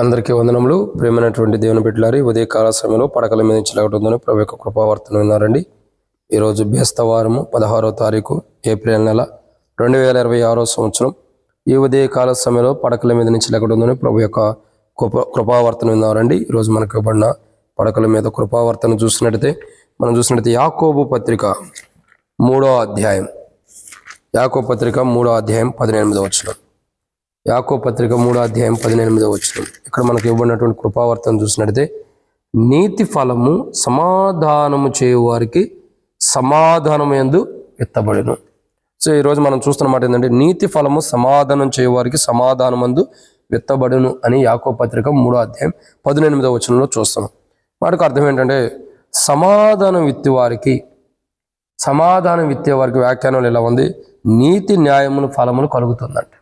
అందరికీ వందనములు. ప్రేమైనటువంటి దేవుని బిడ్డలారి, ఉదయకాల సమయంలో పడకల మీద నుంచి లేవటంతో ప్రభు యొక్క కృపావర్తన విన్నారండి. ఈరోజు బేస్తవారము 16వ తారీఖు ఏప్రిల్ నెల 2026 సంవత్సరం. ఈ ఉదయకాల సమయంలో పడకల మీద నుంచి లేవటంతో ప్రభు యొక్క కృపావర్తన విన్నారండి. ఈరోజు మనకు ఇవ్వబడిన పడకల మీద కృపావర్తన చూసినట్టయితే యాకోబు పత్రిక 3వ అధ్యాయం, యాకోబు పత్రిక 3వ అధ్యాయం 18వ వచనం. యాకోబు పత్రిక 3వ అధ్యాయం 18వ వచనం. ఇక్కడ మనకు ఇవ్వబడినటువంటి కృపావర్తన చూసినట్టయితే, నీతి ఫలము సమాధానము చేయువారికి సమాధానము యందు విత్తబడును. సో ఈరోజు మనం చూస్తున్న మాట ఏంటంటే, నీతి ఫలము సమాధానం చేయువారికి సమాధానమందు విత్తబడును అని యాకోబు పత్రిక 3వ అధ్యాయం 18వ వచనంలో చూస్తాం. వాటికి అర్థం ఏంటంటే, సమాధానం విత్తేవారికి వ్యాఖ్యానంలో ఇలా ఉంది, నీతి న్యాయమును ఫలములు కలుగుతుందంట.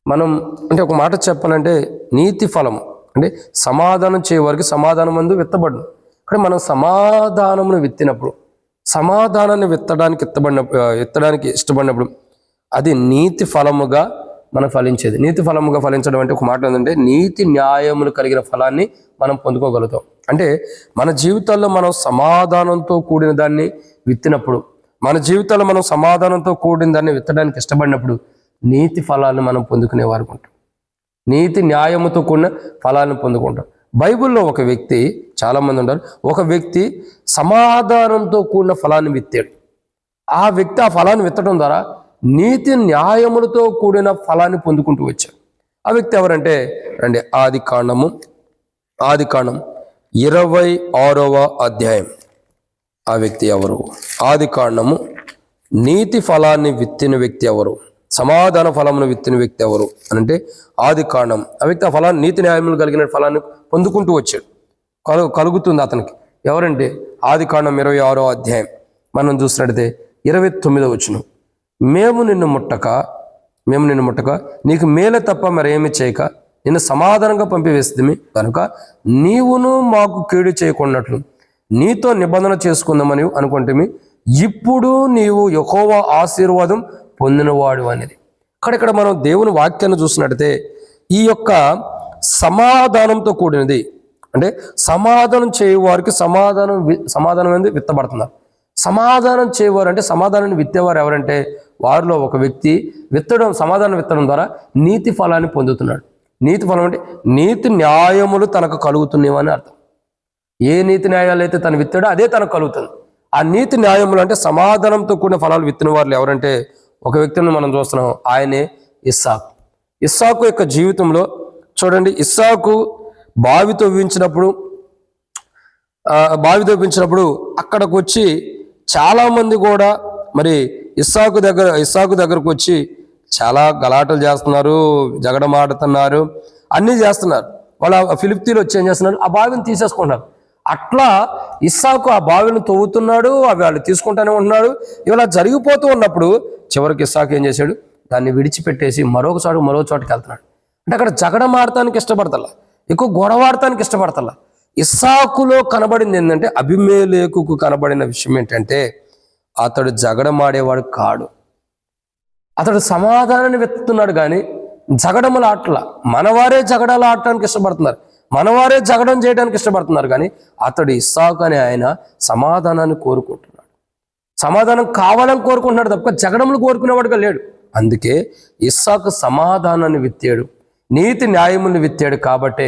మనం అంటే ఒక మాట చెప్పాలంటే, నీతి ఫలం అంటే సమాధానం చేయవారికి సమాధానం అందు విత్తబడును. కానీ మనం సమాధానమును విత్తినప్పుడు, సమాధానాన్ని విత్తడానికి ఇష్టపడినప్పుడు అది నీతి ఫలముగా మనం ఫలించేది. నీతి ఫలముగా ఫలించడం అంటే ఒక మాట ఏంటంటే, నీతి న్యాయములు కలిగిన ఫలాన్ని మనం పొందుకోగలుగుతాం. అంటే మన జీవితాల్లో మనం సమాధానంతో కూడిన దాన్ని విత్తినప్పుడు, మన జీవితాల్లో మనం సమాధానంతో కూడిన దాన్ని విత్తడానికి ఇష్టపడినప్పుడు నీతి ఫలాలను మనం పొందుకునేవారు ఉంటాం. నీతి న్యాయముతో కూడిన ఫలాలను పొందుకుంటాం. బైబిల్లో ఒక వ్యక్తి, చాలామంది ఉంటారు, ఒక వ్యక్తి సమాధానంతో కూడిన ఫలాన్ని విత్తాడు. ఆ వ్యక్తి ఆ ఫలాన్ని విత్తడం ద్వారా నీతి న్యాయములతో కూడిన ఫలాన్ని పొందుకుంటూ వచ్చాడు. ఆ వ్యక్తి ఎవరంటే రండి, ఆది కాండం 26వ అధ్యాయం. ఆ వ్యక్తి ఎవరు? ఆది కాండము నీతి ఫలాన్ని విత్తిన వ్యక్తి ఎవరు? సమాధాన ఫలమును విత్తిన వ్యక్తి ఎవరు అని అంటే ఆది కాండం. ఆ వ్యక్తి ఆ ఫలాన్ని, నీతి న్యాయములు కలిగిన ఫలాన్ని పొందుకుంటూ వచ్చాడు. కలుగుతుంది అతనికి. ఎవరంటే ఆది కాండం 26వ అధ్యాయం మనం చూసినట్టయితే 29వ వచనం. మేము నిన్ను ముట్టక నీకు మేలే తప్ప మరేమి చేయక నిన్ను సమాధానంగా పంపివేస్తుంది కనుక నీవును మాకు కీడు చేయకున్నట్లు నీతో నిబంధన చేసుకుందామని అనుకుంటే ఇప్పుడు నీవు యెహోవా ఆశీర్వాదం పొందినవాడు అనేది. ఇక్కడ మనం దేవుని వాక్యాన్ని చూసినట్టయితే, ఈ యొక్క సమాధానంతో కూడినది అంటే సమాధానం చేయవారికి సమాధానం అనేది విత్తబడుతున్నారు. సమాధానం చేయవారు అంటే సమాధానాన్ని విత్తేవారు ఎవరంటే, వారిలో ఒక వ్యక్తి సమాధానం విత్తడం ద్వారా నీతి ఫలాన్ని పొందుతున్నాడు. నీతి ఫలం అంటే నీతి న్యాయములు తనకు కలుగుతున్నాయని అర్థం. ఏ నీతి న్యాయాలు అయితే తను విత్తాడో అదే తనకు కలుగుతుంది. ఆ నీతి న్యాయములు అంటే సమాధానంతో కూడిన ఫలాలు విత్తిన వారు ఎవరంటే, ఒక వ్యక్తిని మనం చూస్తున్నాం, ఆయనే ఇస్సాకు యొక్క జీవితంలో చూడండి. ఇస్సాకు బావి తవ్వించినప్పుడు అక్కడికి వచ్చి చాలామంది కూడా మరి ఇస్సాకు దగ్గరకు వచ్చి చాలా గలాటలు చేస్తున్నారు, జగడమాడుతున్నారు, అన్నీ చేస్తున్నారు. వాళ్ళ ఫిలిప్తీలు వచ్చి ఏం చేస్తున్నారు, ఆ బావిని తీసేసుకుంటున్నారు. అట్లా ఇస్సాకు ఆ బావిని తవ్వుతున్నాడు, అవి వాళ్ళు తీసుకుంటానే ఉంటున్నాడు. ఇవాళ జరిగిపోతూ ఉన్నప్పుడు చివరికి ఇస్సాకు ఏం చేశాడు, దాన్ని విడిచిపెట్టేసి మరో చోటుకి వెళ్తున్నాడు. అంటే అక్కడ జగడం ఆడటానికి ఇష్టపడతల్లా, ఎక్కువ గొడవ ఆడటానికి ఇష్టపడతల్లా. ఇస్సాకులో కనబడింది ఏంటంటే, అబీమెలెకుకు కనబడిన విషయం ఏంటంటే, అతడు జగడమాడేవాడు కాడు. అతడు సమాధానాన్ని వెతుకుతున్నాడు కానీ జగడములు ఆటలా. మనవారే జగడాలు ఆడటానికి ఇష్టపడుతున్నారు, మనవారే జగడం చేయడానికి ఇష్టపడుతున్నారు. కానీ అతడు ఇస్సాకు అనే ఆయన సమాధానాన్ని కోరుకుంటున్నాడు, సమాధానం కావాలని కోరుకుంటున్నాడు తప్ప జగడములు కోరుకునేవాడుగా లేడు. అందుకే ఇస్సాకు సమాధానాన్ని విత్తాడు, నీతి న్యాయముని విత్తాడు. కాబట్టి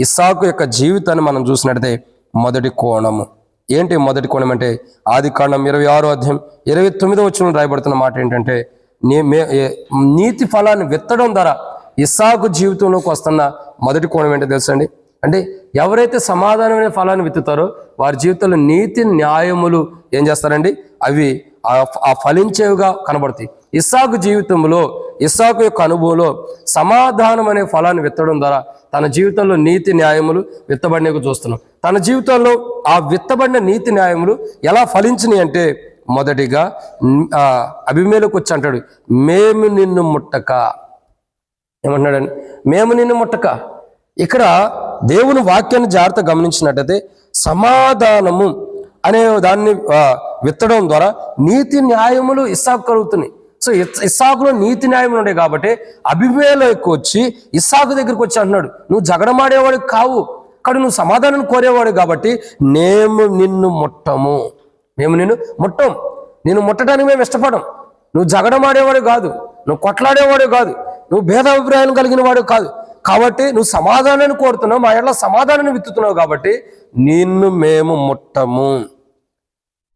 ఇస్సాకు యొక్క జీవితాన్ని మనం చూసినట్టయితే మొదటి కోణము ఏంటి? మొదటి కోణం అంటే ఆది కాండం 26వ అధ్యాయం 29వ వచనంలో రాయబడుతున్న మాట ఏంటంటే, నీతి ఫలాన్ని విత్తడం ద్వారా ఇస్సాకు జీవితంలోకి వస్తున్న మొదటి కోణం ఏంటో తెలుసండి. అంటే ఎవరైతే సమాధానమైన ఫలాన్ని విత్తుతారో వారి జీవితంలో నీతి న్యాయములు ఏం చేస్తారండి, అవి ఆ ఫలించేవిగా కనబడతాయి. ఇస్సాకు జీవితంలో, ఇస్సాకు యొక్క అనుభవంలో సమాధానం అనే ఫలాన్ని విత్తడం ద్వారా తన జీవితంలో నీతి న్యాయములు విత్తబడినవి చూస్తున్నాం. తన జీవితంలో ఆ విత్తబడిన నీతి న్యాయములు ఎలా ఫలించినాయి అంటే, మొదటిగా అబీమెలెకు వచ్చి అంటాడు, మేము నిన్ను ముట్టక. ఏమంటున్నాడండి? మేము నిన్ను ముట్టక. ఇక్కడ దేవుని వాక్యాన్ని జాగ్రత్తగా గమనించినట్టయితే, సమాధానము అనే దాన్ని విత్తడం ద్వారా నీతి న్యాయములు ఇస్సాకు కలుగుతున్నాయి. సో ఇస్సాకులో నీతి న్యాయములు ఉన్నాయి కాబట్టి అబీమెలెకు వచ్చి ఇస్సాకు దగ్గరికి వచ్చి అంటున్నాడు, నువ్వు జగడమాడేవాడు కావు, కానీ నువ్వు సమాధానం కోరేవాడు కాబట్టి మేము నిన్ను ముట్టము, మేము నిన్ను ముట్టం, నిన్ను ముట్టడానికి మేము ఇష్టపడం. నువ్వు జగడమాడేవాడు కాదు, నువ్వు కొట్లాడేవాడు కాదు, నువ్వు భేదాభిప్రాయం కలిగిన వాడు కాదు, కాబట్టి నువ్వు సమాధానాన్ని కోరుతున్నావు, మా ఎట్లా సమాధానాన్ని విత్తుతున్నావు కాబట్టి నిన్ను మేము ముట్టము,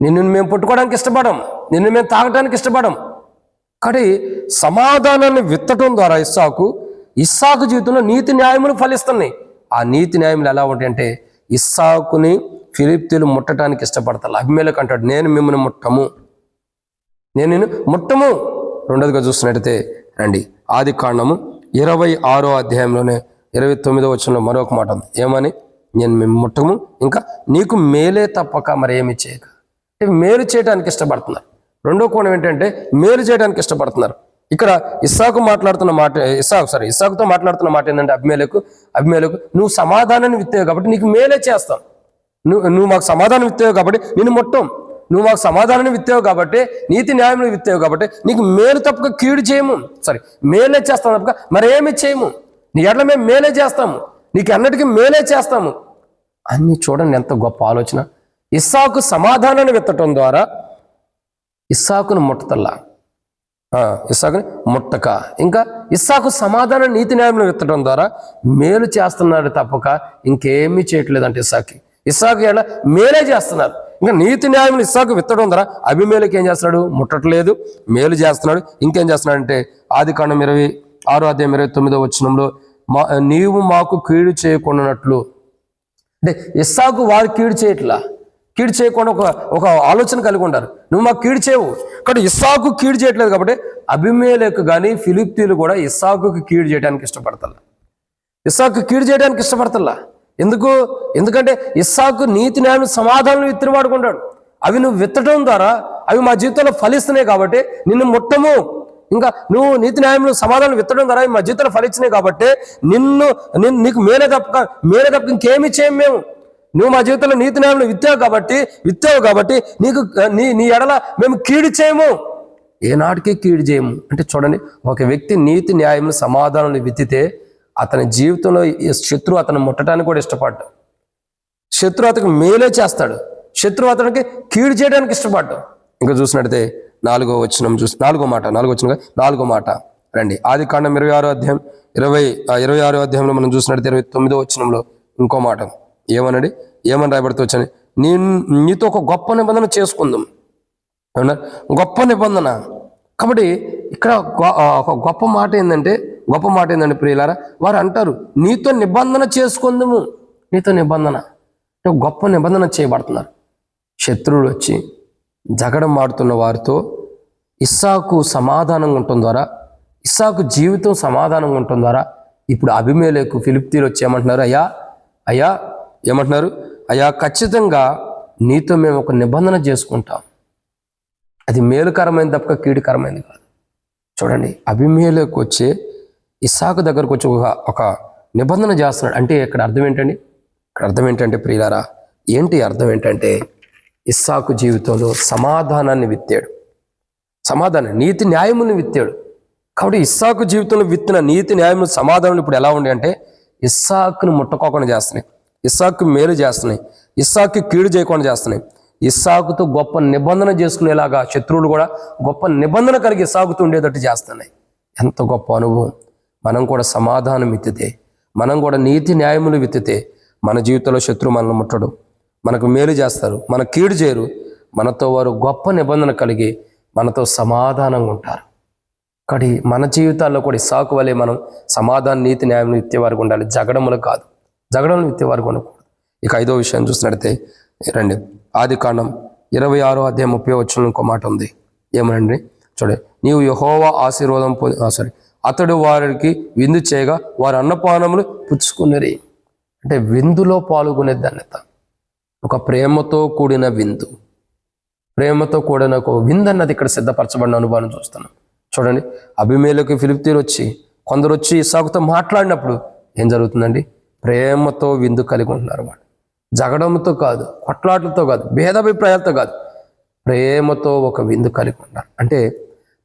నిన్ను మేము పుట్టుకోవడానికి ఇష్టపడం, నిన్ను మేము తాగడానికి ఇష్టపడం. కానీ సమాధానాన్ని విత్తటం ద్వారా ఇస్సాకు జీవితంలో నీతి న్యాయములు ఫలిస్తున్నాయి. ఆ నీతి న్యాయములు ఎలా ఉంటాయంటే ఇస్సాకుని ఫిలిష్తీయులు ముట్టడానికి ఇష్టపడతారు. అబీమెలెకు అంటాడు, నేను మిమ్మల్ని ముట్టము, నేను నిన్ను ముట్టము. రెండోదిగా చూస్తున్నట్టయితే రండి, ఆది కాండము 26వ అధ్యాయంలోనే 29వ వచనంలో మరొక మాట ఉంది. ఏమని? నేను మేము ముట్టము, ఇంకా నీకు మేలే తప్పక మరి ఏమి చేయక. అంటే మేలు చేయడానికి ఇష్టపడుతున్నారు. రెండో కోణం ఏంటంటే మేలు చేయడానికి ఇష్టపడుతున్నారు. ఇక్కడ ఇస్సాకుతో మాట్లాడుతున్న మాట ఏంటంటే అబీమెలెకు నువ్వు సమాధానాన్ని విత్తావు కాబట్టి నీకు మేలే చేస్తాం, నువ్వు మాకు సమాధానం విత్తావు కాబట్టి నిన్ను ముట్టం, నువ్వు మాకు సమాధానాన్ని విత్తావు కాబట్టి నీతి న్యాయములు విత్తావు కాబట్టి నీకు మేలు తప్పక కీడు చేయము, మేలే చేస్తాం తప్పక మరేమి చేయము, నీ ఎడల మేము మేలే చేస్తాము, నీకు అన్నిటికీ మేలే చేస్తాము అన్ని. చూడండి ఎంత గొప్ప ఆలోచన. ఇస్సాకు సమాధానాన్ని విత్తటం ద్వారా ఇస్సాకును ముట్టతల్లా, ఇస్సాకుని ముట్టక, ఇంకా ఇస్సాకు సమాధాన నీతి న్యాయంలో విత్తడం ద్వారా మేలు చేస్తున్నాడు తప్పక ఇంకేమీ చేయట్లేదు. అంటే ఇస్సాకు ఎలా మేలే చేస్తున్నారు. ఇంకా నీతి న్యాయములు ఇస్సాకు విత్తడం ద్వారా అబీమెలెకు ఏం చేస్తున్నాడు? ముట్టట్లేదు, మేలు చేస్తున్నాడు. ఇంకేం చేస్తున్నాడు అంటే ఆది కాండం 26వ అధ్యాయం 29వ వచనంలో నీవు మాకు కీడు చేయకుండానట్లు, అంటే ఇస్సాకు వారు కీడు చేయకుండా ఒక ఆలోచన కలిగి ఉంటారు, నువ్వు మాకు కీడు చేయవు. కానీ ఇస్సాకు కీడు చేయట్లేదు కాబట్టి అబీమెలెకు కానీ ఫిలిష్తీయులు కూడా ఇస్సాకుకి కీడు చేయడానికి ఇష్టపడతల్లా. ఎందుకంటే ఇస్సాకు నీతి న్యాయం సమాధానం విత్తిన వాడుకుంటాడు. అవి నువ్వు విత్తడం ద్వారా అవి మా జీవితంలో ఫలిస్తున్నాయి కాబట్టి నిన్ను ముట్టము, ఇంకా నువ్వు నీతి న్యాయంలో సమాధానం విత్తడం ద్వారా మా జీవితంలో ఫలించినాయి కాబట్టి నీకు మేలే తప్ప ఇంకేమి చేయం మేము. నువ్వు మా జీవితంలో నీతి న్యాయంలో విత్తావు కాబట్టి నీకు నీ ఎడల మేము కీడు చేయము, ఏనాటికి కీడు చేయము. అంటే చూడండి, ఒక వ్యక్తి నీతి న్యాయంలో సమాధానాలు విత్తితే అతని జీవితంలో శత్రువు అతను ముట్టడానికి కూడా ఇష్టపడ్డాడు, శత్రువు అతనికి మేలే చేస్తాడు, శత్రువు అతనికి కీడు చేయడానికి ఇష్టపడ్డాడు. ఇంకా చూసినట్టయితే నాలుగో మాట రండి, ఆది కాండం 26వ అధ్యాయంలో మనం చూసినట్టయితే 29వ వచనంలో ఇంకో మాట ఏమని రాయబడితే వచ్చాను, నీతో ఒక గొప్ప నిబంధన చేసుకుందాం. గొప్ప నిబంధన. కాబట్టి ఇక్కడ ఒక గొప్ప మాట ఏంటంటే ప్రియులారా, వారు అంటారు నీతో నిబంధన చేసుకుందాము, నీతో నిబంధన, గొప్ప నిబంధన చేయబడుతున్నారు. శత్రువులు వచ్చి జగడం ఆడుతున్న వారితో ఇస్సాకు సమాధానంగా ఉండటం ద్వారా, ఇస్సాకు జీవితం సమాధానంగా ఉండటం ద్వారా ఇప్పుడు అబీమెలెకు ఫిలిష్తీయులు వచ్చి ఏమంటున్నారు, అయ్యా ఖచ్చితంగా నీతో మేము ఒక నిబంధన చేసుకుంటాం, అది మేలుకరమైంది తప్ప కీడుకరమైంది కాదు. చూడండి, అబీమెలెకు వచ్చి ఇస్సాకు దగ్గరకు వచ్చి ఒక నిబంధన చేస్తున్నాడు. అంటే ఇక్కడ అర్థం ఏంటంటే ప్రియులారా, అర్థం ఏంటంటే ఇస్సాకు జీవితంలో సమాధానాన్ని విత్తాడు, నీతి న్యాయముని విత్తాడు. కాబట్టి ఇస్సాకు జీవితంలో విత్తిన నీతి న్యాయములు సమాధానం ఇప్పుడు ఎలా ఉండే అంటే ఇస్సాకును ముట్టకోకుండా చేస్తున్నాయి, ఇస్సాకు మేలు చేస్తున్నాయి, ఇస్సాకు కీడు చేయకుండా చేస్తున్నాయి, ఇస్సాకుతో గొప్ప నిబంధన చేసుకునేలాగా శత్రువులు కూడా గొప్ప నిబంధన కలిగి ఇస్సాకుతో ఉండేటట్టు చేస్తున్నాయి. ఎంత గొప్ప అనుభవం. మనం కూడా సమాధానం విత్తితే, మనం కూడా నీతి న్యాయములు విత్తితే మన జీవితంలో శత్రువు మనల్ని ముట్టడు, మనకు మేలు చేస్తారు, మన కీడు చేయరు, మనతో వారు గొప్ప నిబంధన కలిగి మనతో సమాధానంగా ఉంటారు. కానీ మన జీవితాల్లో కూడా ఇస్సాకు వలె మనం సమాధాన నీతి న్యాయం విత్తేవారికి ఉండాలి, జగడములు విత్తేవారికి ఉండకూడదు. ఇక 5వ విషయం చూసినట్టయితే రండి, ఆది కాండం 26వ అధ్యాయం 30వ వచనంలో ఇంకో మాట ఉంది. ఏమనండి చూడండి, నీవు యెహోవా ఆశీర్వాదం అతడు వారికి విందు చేయగా వారి అన్నపానములు పుచ్చుకున్నరి. అంటే విందులో పాల్గొనే ధన్యత, ఒక ప్రేమతో కూడిన విందు, ప్రేమతో కూడిన ఒక విందు అన్నది ఇక్కడ సిద్ధపరచబడిన అనుభవాన్ని చూస్తున్నాం. చూడండి, అబీమెలెకు ఫిలిష్తీయులు కొందరు వచ్చి ఇస్సాకుతో మాట్లాడినప్పుడు ఏం జరుగుతుందండి? ప్రేమతో విందు కలిగి ఉంటున్నారు. వాడు జగడంతో కాదు, కొట్లాటలతో కాదు, భేదాభిప్రాయాలతో కాదు, ప్రేమతో ఒక విందు కలిగి ఉంటారు. అంటే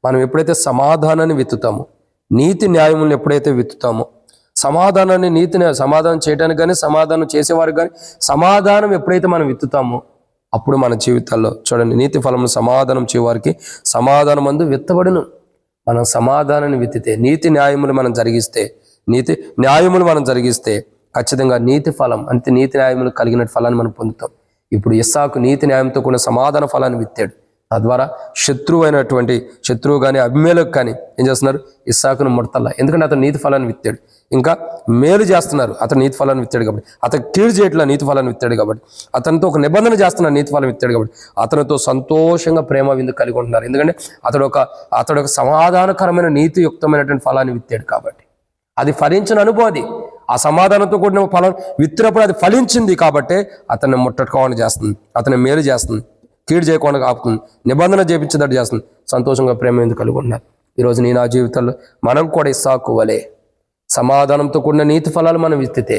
మనం ఎప్పుడైతే సమాధానాన్ని విత్తుతామో, నీతి న్యాయములను ఎప్పుడైతే విత్తుతామో, సమాధానాన్ని నీతిని సమాధానం చేయడానికి కానీ సమాధానం చేసేవారికి కానీ సమాధానం ఎప్పుడైతే మనం విత్తుతామో అప్పుడు మన జీవితాల్లో చూడండి నీతి ఫలమును సమాధానం చేయవారికి సమాధానం అందు విత్తబడును. మనం సమాధానాన్ని విత్తితే, నీతి న్యాయములు మనం జరిగిస్తే ఖచ్చితంగా నీతి ఫలం అంటే నీతి న్యాయములు కలిగిన ఫలాన్ని మనం పొందుతాం. ఇప్పుడు ఇస్సాకు నీతి న్యాయంతో కూడిన సమాధాన ఫలాన్ని విత్తాడు. తద్వారా శత్రువు కానీ అభిమేలకు కానీ ఏం చేస్తున్నారు? ఇస్సాకును ముడతల్లా. ఎందుకంటే అతను నీతి ఫలాన్ని విత్తాడు. ఇంకా మేలు చేస్తున్నారు, అతను నీతి ఫలాన్ని విత్తాడు కాబట్టి. అతను కీడు చేయట్లా, నీతి ఫలాన్ని విత్తాడు కాబట్టి. అతనితో ఒక నిబంధన చేస్తున్నారు, నీతి ఫలం విత్తాడు కాబట్టి. అతనితో సంతోషంగా ప్రేమ విందు కలిగి ఉంటున్నారు. ఎందుకంటే అతడు ఒక సమాధానకరమైన నీతియుక్తమైనటువంటి ఫలాన్ని విత్తాడు కాబట్టి. అది ఫలించిన అనుభవం. ఆ సమాధానంతో కూడిన ఫలం విత్తినప్పుడు అది ఫలించింది కాబట్టి అతన్ని ముట్టకోవడం చేస్తుంది, అతన్ని మేలు చేస్తుంది, కీడు చేయకుండా ఆపుతుంది, నిబంధన చేపించేటట్టు చేస్తుంది, సంతోషంగా ప్రేమ ఎందుకు కలిగి ఉన్నారు. ఈరోజు నా జీవితంలో మనం కూడా ఇస్సాకు వలె సమాధానంతో కూడిన నీతి ఫలాలు మనం విత్తితే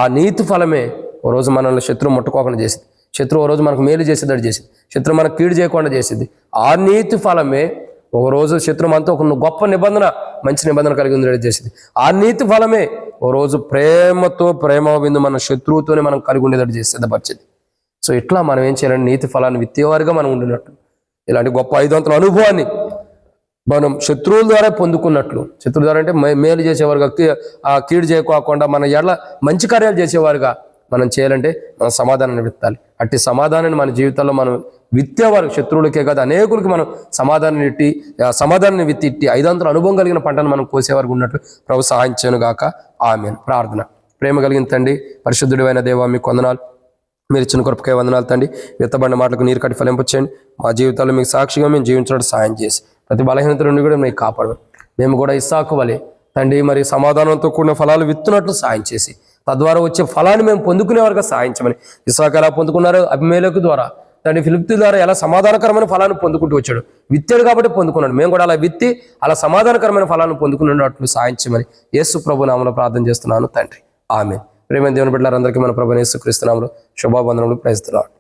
ఆ నీతి ఫలమే ఓ రోజు మనల్ని శత్రువు ముట్టుకోకుండా చేసింది, శత్రువు ఓ రోజు మనకు మేలు చేసేటట్టు చేసింది, శత్రువు మనకు కీడు చేయకుండా చేసింది. ఆ నీతి ఫలమే ఒక రోజు శత్రువు మనతో ఒక గొప్ప నిబంధన, మంచి నిబంధన కలిగి ఉండేది చేసింది. ఆ నీతి ఫలమే ఓ రోజు ప్రేమ విందు మన శత్రువుతోనే మనం కలిగి ఉండేటట్టు చేసి సిద్ధపరిచింది. సో ఇట్లా మనం ఏం చేయాలంటే నీతి ఫలాన్ని విత్తేవారుగా మనం ఉండినట్లు, ఇలాంటి గొప్ప 500 అనుభవాన్ని మనం శత్రువుల ద్వారా పొందుకున్నట్లు, శత్రువుల ద్వారా అంటే మేలు చేసేవారుగా, కీడు చేయకోకుండా మన ఎడల మంచి కార్యాలు చేసేవారుగా మనం చేయాలంటే మనం సమాధానాన్ని విత్తాలి. అట్టి సమాధానాన్ని మన జీవితంలో మనం విత్తేవారు, శత్రువులకే కాదు అనేకులకి మనం సమాధానాన్ని విత్తి 500 అనుభవం కలిగిన పంటను మనం కోసేవారు ఉన్నట్లు ప్రభు సహాయం చేయను గాక. ఆమేన్. ప్రార్థన. ప్రేమ కలిగిన తండ్రి, పరిశుద్ధుడైన దేవా, మీకు వందనాలు. మీరు ఇచ్చిన కృపకే వందనాలు తండ్రి. విత్తబడిన మాటలకు నీరు కట్టి ఫలింపచేయండి. మా జీవితాల్లో మీకు సాక్షిగా మేము జీవించడం సాయం చేసి ప్రతి బలహీనత నుండి కూడా మీకు కాపాడమని మేము కూడా ఇస్సాకు వలె తండ్రి మరి సమాధానంతో కూడిన ఫలాలు విత్తునట్లు సాయం చేసి తద్వారా వచ్చే ఫలాన్ని మేము పొందుకునేవారుగా సాయించమని. ఇస్సాకు ఎలా పొందుకున్నారో అబీమెలెకు ద్వారా, తండ్రి ఫిలిప్తు ద్వారా ఎలా సమాధానకరమైన ఫలాన్ని పొందుకుంటూ వచ్చాడు, విత్తాడు కాబట్టి పొందుకున్నాడు. మేము కూడా అలా విత్తి అలా సమాధానకరమైన ఫలాన్ని పొందుకున్నట్లు సాయించమని యేసు ప్రభు నామములో ప్రార్థన చేస్తున్నాను తండ్రి. ఆమేన్. ప్రేమ దేవుని బిడ్డలారందరికీ మన ప్రభువైన యేసుక్రీస్తు నామములో శుభావందనములు. Praise the lord.